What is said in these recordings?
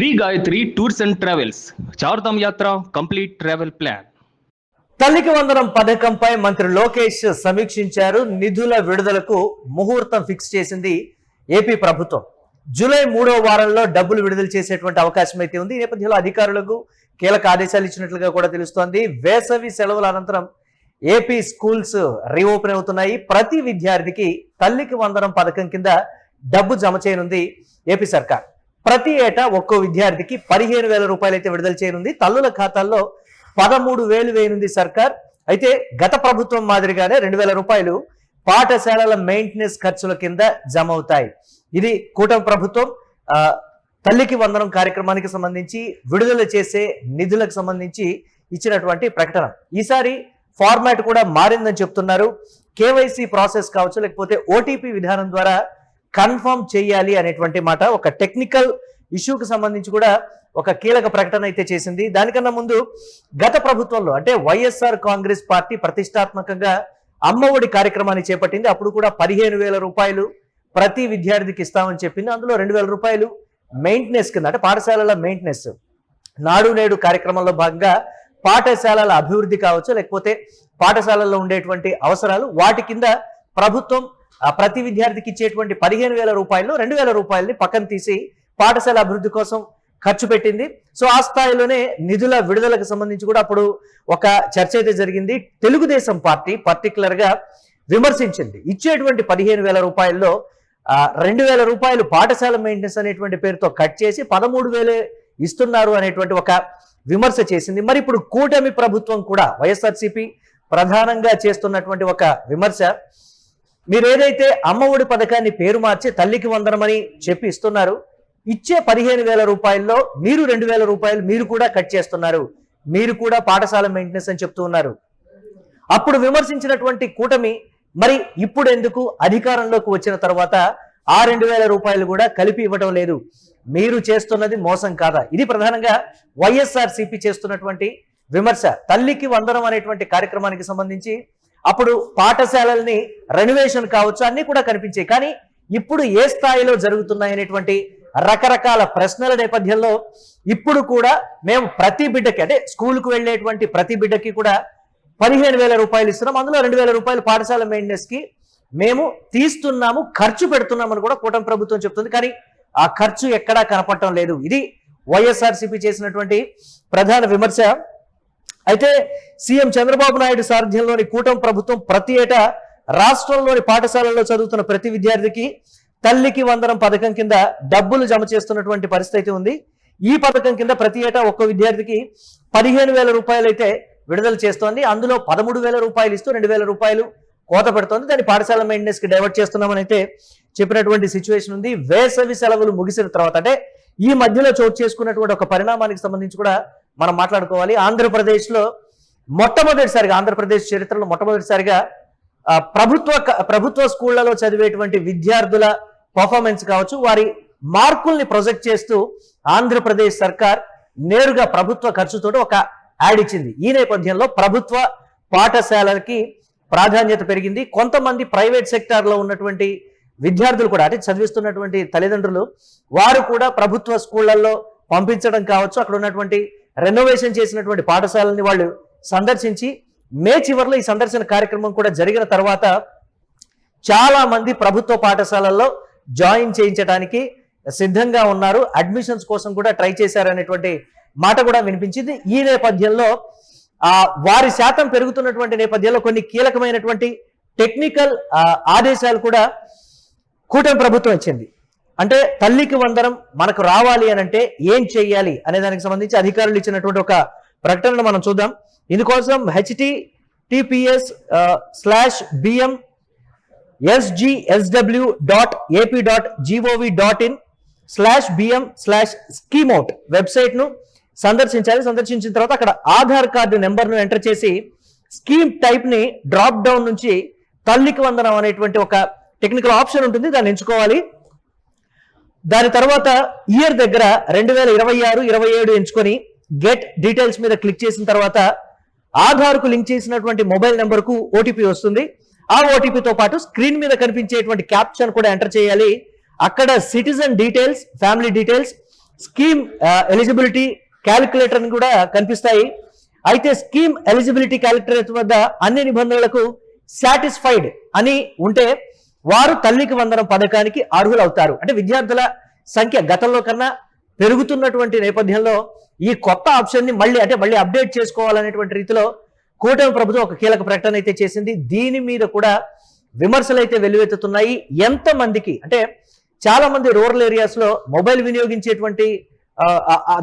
Shri Gayatri tours and travels Chardham యాత్ర complete travel plan. తల్లికి వందనం పథకంపై మంత్రి లోకేష్ సమీక్షించారు. నిధుల విడుదలకు ముహూర్తం ఫిక్స్ చేసింది ఏపీ ప్రభుత్వం. జూలై 3వ వారంలో డబ్బులు విడుదల చేసేటువంటి అవకాశం అయితే ఉంది. ఈ నేపథ్యంలో అధికారులకు కీలక ఆదేశాలు ఇచ్చినట్లుగా కూడా తెలుస్తోంది. వేసవి సెలవుల అనంతరం ఏపీ స్కూల్స్ రీఓపెన్ అవుతున్నాయి. ప్రతి విద్యార్థికి తల్లికి వందనం పథకం కింద డబ్బు జమ చేయనుంది ఏపీ సర్కార్. ప్రతి ఏటా ఒక్కో విద్యార్థికి 15,000 రూపాయలు అయితే విడుదల చేయనుంది. తల్లుల ఖాతాల్లో 13,000 వేయనుంది సర్కార్. అయితే గత ప్రభుత్వం మాదిరిగానే 2,000 రూపాయలు పాఠశాలల మెయింటెనెన్స్ ఖర్చుల కింద జమ అవుతాయి. ఇది కూటమి ప్రభుత్వం తల్లికి వందనం కార్యక్రమానికి సంబంధించి విడుదల చేసే నిధులకు సంబంధించి ఇచ్చినటువంటి ప్రకటన. ఈసారి ఫార్మాట్ కూడా మారిందని చెప్తున్నారు. కేవైసీ ప్రాసెస్ కావచ్చు, లేకపోతే ఓటీపీ విధానం ద్వారా కన్ఫర్మ్ చేయాలి అనేటువంటి మాట. ఒక టెక్నికల్ ఇష్యూకి సంబంధించి కూడా ఒక కీలక ప్రకటన అయితే చేసింది. దానికన్నా ముందు గత ప్రభుత్వంలో అంటే వైఎస్ఆర్ కాంగ్రెస్ పార్టీ ప్రతిష్టాత్మకంగా అమ్మఒడి కార్యక్రమాన్ని చేపట్టింది. అప్పుడు కూడా 15,000 రూపాయలు ప్రతి విద్యార్థికి ఇస్తామని చెప్పింది. అందులో 2,000 రూపాయలు మెయింటెనెన్స్ కింద అంటే పాఠశాలల మెయింటెనెన్స్, నాడు నేడు కార్యక్రమంలో భాగంగా పాఠశాలల అభివృద్ధి కావచ్చు, లేకపోతే పాఠశాలల్లో ఉండేటువంటి అవసరాలు వాటి కింద ప్రభుత్వం ప్రతి విద్యార్థికి ఇచ్చేటువంటి 15,000 రూపాయలు 2,000 రూపాయలని పక్కన తీసి పాఠశాల అభివృద్ధి కోసం ఖర్చు పెట్టింది. సో ఆ స్థాయిలోనే నిధుల విడుదలకు సంబంధించి కూడా అప్పుడు ఒక చర్చ అయితే జరిగింది. తెలుగుదేశం పార్టీ పర్టికులర్ గా విమర్శించింది. ఇచ్చేటువంటి 15,000 రూపాయల్లో 2,000 రూపాయలు పాఠశాల మెయింటెనెన్స్ అనేటువంటి పేరుతో కట్ చేసి 13,000 ఇస్తున్నారు అనేటువంటి ఒక విమర్శ చేసింది. మరి ఇప్పుడు కూటమి ప్రభుత్వం కూడా వైఎస్ఆర్సీపీ ప్రధానంగా చేస్తున్నటువంటి ఒక విమర్శ, మీరు ఏదైతే అమ్మఒడి పథకాన్ని పేరు మార్చి తల్లికి వందనమని చెప్పి ఇస్తున్నారు, ఇచ్చే 15,000 రూపాయల్లో మీరు 2,000 రూపాయలు మీరు కూడా కట్ చేస్తున్నారు, మీరు కూడా పాఠశాల మెయింటెనెన్స్ అని చెప్తూ ఉన్నారు. అప్పుడు విమర్శించినటువంటి కూటమి మరి ఇప్పుడు ఎందుకు అధికారంలోకి వచ్చిన తర్వాత ఆ 2,000 రూపాయలు కూడా కలిపి ఇవ్వడం లేదు? మీరు చేస్తున్నది మోసం కాదా? ఇది ప్రధానంగా వైఎస్ఆర్సీపీ చేస్తున్నటువంటి విమర్శ. తల్లికి వందనం అనేటువంటి కార్యక్రమానికి సంబంధించి అప్పుడు పాఠశాలల్ని రెనోవేషన్ కావచ్చు అన్ని కూడా కనిపించాయి. కానీ ఇప్పుడు ఏ స్థాయిలో జరుగుతున్నాయనేటువంటి రకరకాల ప్రశ్నల నేపథ్యంలో ఇప్పుడు కూడా మేము ప్రతి బిడ్డకి అంటే స్కూల్కు వెళ్ళేటువంటి ప్రతి బిడ్డకి కూడా 15,000 రూపాయలు ఇస్తున్నాం. అందులో 2,000 రూపాయలు పాఠశాల మెయింటెనెన్స్ కి మేము తీస్తున్నాము, ఖర్చు పెడుతున్నామని కూడా కూటమి ప్రభుత్వం చెప్తుంది. కానీ ఆ ఖర్చు ఎక్కడా కనపడటం లేదు. ఇది వైఎస్ఆర్సీపీ చేసినటువంటి ప్రధాన విమర్శ. అయితే సీఎం చంద్రబాబు నాయుడు సారథ్యంలోని కూటమి ప్రభుత్వం ప్రతి ఏటా రాష్ట్రంలోని పాఠశాలల్లో చదువుతున్న ప్రతి విద్యార్థికి తల్లికి వందనం పథకం కింద డబ్బులు జమ చేస్తున్నటువంటి పరిస్థితి అయితే ఉంది. ఈ పథకం కింద ప్రతి ఏటా ఒక్క విద్యార్థికి 15,000 రూపాయలు అయితే విడుదల చేస్తోంది. అందులో 13,000 రూపాయలు ఇస్తూ 2,000 రూపాయలు కోత పెడుతోంది. దాన్ని పాఠశాల మెయింటెనెన్స్ కి డైవర్ట్ చేస్తున్నామని అయితే చెప్పినటువంటి సిచ్యువేషన్ ఉంది. వేసవి సెలవులు ముగిసిన తర్వాత అంటే ఈ మధ్యలో చోటు చేసుకున్నటువంటి ఒక పరిణామానికి సంబంధించి కూడా మనం మాట్లాడుకోవాలి. ఆంధ్రప్రదేశ్ లో మొట్టమొదటిసారిగా ఆంధ్రప్రదేశ్ చరిత్రలో మొట్టమొదటిసారిగా ప్రభుత్వ స్కూళ్లలో చదివేటువంటి విద్యార్థుల పర్ఫార్మెన్స్ కావచ్చు, వారి మార్కుల్ని ప్రొజెక్ట్ చేస్తూ ఆంధ్రప్రదేశ్ సర్కార్ నేరుగా ప్రభుత్వ ఖర్చుతో ఒక యాడ్ ఇచ్చింది. ఈ నేపథ్యంలో ప్రభుత్వ పాఠశాలకి ప్రాధాన్యత పెరిగింది. కొంతమంది ప్రైవేట్ సెక్టార్ లో ఉన్నటువంటి విద్యార్థులు కూడా అంటే చదివిస్తున్నటువంటి తల్లిదండ్రులు వారు కూడా ప్రభుత్వ స్కూళ్లలో పంపించడం కావచ్చు, అక్కడ ఉన్నటువంటి రెనోవేషన్ చేసినటువంటి పాఠశాలని వాళ్ళు సందర్శించి మే చివరిలో ఈ సందర్శన కార్యక్రమం కూడా జరిగిన తర్వాత చాలా మంది ప్రభుత్వ పాఠశాలల్లో జాయిన్ చేయించడానికి సిద్ధంగా ఉన్నారు. అడ్మిషన్స్ కోసం కూడా ట్రై చేశారనేటువంటి మాట కూడా వినిపించింది. ఈ నేపథ్యంలో వారి శాతం పెరుగుతున్నటువంటి నేపథ్యంలో కొన్ని కీలకమైనటువంటి టెక్నికల్ ఆదేశాలు కూడా కూటమి ప్రభుత్వం ఇచ్చింది. అంటే తల్లికి వందనం మనకు రావాలి అని అంటే ఏం చేయాలి అనే దానికి సంబంధించి అధికారులు ఇచ్చినటువంటి ఒక ప్రకటనను మనం చూద్దాం. ఇందుకోసం https://bm.ap.gov.in/bm/scheme వెబ్సైట్ ను సందర్శించాలి. సందర్శించిన తర్వాత అక్కడ ఆధార్ కార్డు నెంబర్ను ఎంటర్ చేసి స్కీమ్ టైప్ ని డ్రాప్ డౌన్ నుంచి తల్లికి వందనం అనేటువంటి ఒక టెక్నికల్ ఆప్షన్ ఉంటుంది, దాన్ని ఎంచుకోవాలి. దాని తర్వాత ఇయర్ దగ్గర 2026-27 ఎంచుకొని గెట్ డీటెయిల్స్ మీద క్లిక్ చేసిన తర్వాత ఆధార్ కు లింక్ చేసినటువంటి మొబైల్ నెంబర్ కు ఓటీపీ వస్తుంది. ఆ ఓటీపీతో పాటు స్క్రీన్ మీద కనిపించేటువంటి క్యాప్షన్ కూడా ఎంటర్ చేయాలి. అక్కడ citizen details, family details, scheme eligibility calculator కూడా కనిపిస్తాయి. అయితే స్కీమ్ ఎలిజిబిలిటీ క్యాలిక్యులేటర్ వద్ద అన్ని నిబంధనలకు సాటిస్ఫైడ్ అని ఉంటే వారు తల్లికి వందనం పథకానికి అర్హులవుతారు. అంటే విద్యార్థుల సంఖ్య గతంలో కన్నా పెరుగుతున్నటువంటి నేపథ్యంలో ఈ కొత్త ఆప్షన్ ని మళ్ళీ అప్డేట్ చేసుకోవాలనేటువంటి రీతిలో కూటమి ప్రభుత్వం ఒక కీలక ప్రకటన అయితే చేసింది. దీని మీద కూడా విమర్శలు అయితే వెల్లువెత్తుతున్నాయి. ఎంతమందికి అంటే చాలా మంది రూరల్ ఏరియాస్ లో మొబైల్ వినియోగించేటువంటి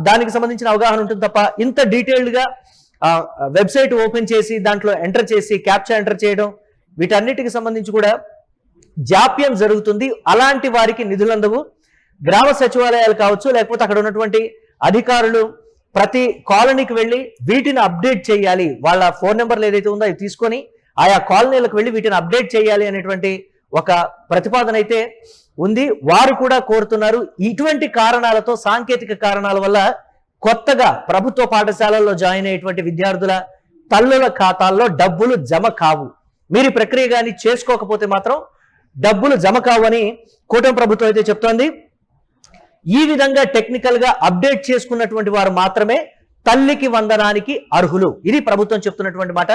దానికి సంబంధించిన అవగాహన ఉంటుంది తప్ప ఇంత డీటెయిల్డ్ గా వెబ్సైట్ ఓపెన్ చేసి దాంట్లో ఎంటర్ చేసి క్యాప్చా ఎంటర్ చేయడం వీటన్నిటికి సంబంధించి కూడా జాప్యం జరుగుతుంది. అలాంటి వారికి నిధులు అందవు. గ్రామ సచివాలయాలు కావచ్చు, లేకపోతే అక్కడ ఉన్నటువంటి అధికారులు ప్రతి కాలనీకి వెళ్ళి వీటిని అప్డేట్ చేయాలి. వాళ్ళ ఫోన్ నెంబర్లు ఏదైతే ఉందో అవి తీసుకొని ఆయా కాలనీలకు వెళ్ళి వీటిని అప్డేట్ చేయాలి అనేటువంటి ఒక ప్రతిపాదన అయితే ఉంది. వారు కూడా కోరుతున్నారు. ఇటువంటి కారణాలతో, సాంకేతిక కారణాల వల్ల కొత్తగా ప్రభుత్వ పాఠశాలల్లో జాయిన్ అయ్యేటువంటి విద్యార్థుల తల్లుల ఖాతాల్లో డబ్బులు జమ కావు. మీరు ఈ ప్రక్రియ కానీ చేసుకోకపోతే మాత్రం డబ్బులు జమ కావు అని కూటమి ప్రభుత్వం అయితే చెప్తోంది. ఈ విధంగా టెక్నికల్ గా అప్డేట్ చేసుకున్నటువంటి వారు మాత్రమే తల్లికి వందనానికి అర్హులు. ఇది ప్రభుత్వం చెప్తున్నటువంటి మాట.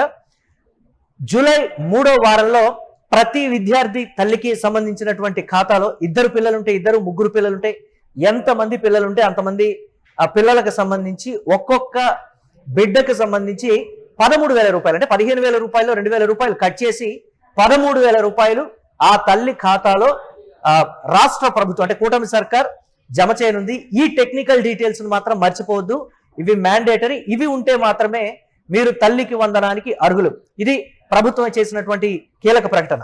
జూలై 3వ వారంలో ప్రతి విద్యార్థి తల్లికి సంబంధించినటువంటి ఖాతాలో 2 పిల్లలుంటే 2, 3 పిల్లలుంటే ఎంతమంది పిల్లలుంటే అంతమంది ఆ పిల్లలకు సంబంధించి ఒక్కొక్క బిడ్డకు సంబంధించి 13,000 రూపాయలు అంటే 15,000 రూపాయలు 2,000 రూపాయలు కట్ చేసి 13,000 రూపాయలు ఆ తల్లి ఖాతాలో రాష్ట్ర ప్రభుత్వం అంటే కూటమి సర్కార్ జమ చేయనుంది. ఈ టెక్నికల్ డీటెయిల్స్ మాత్రం మర్చిపోవద్దు. ఇవి మ్యాండేటరీ. ఇవి ఉంటే మాత్రమే మీరు తల్లికి వందనానికి అర్హులు. ఇది ప్రభుత్వం చేసినటువంటి కీలక ప్రకటన.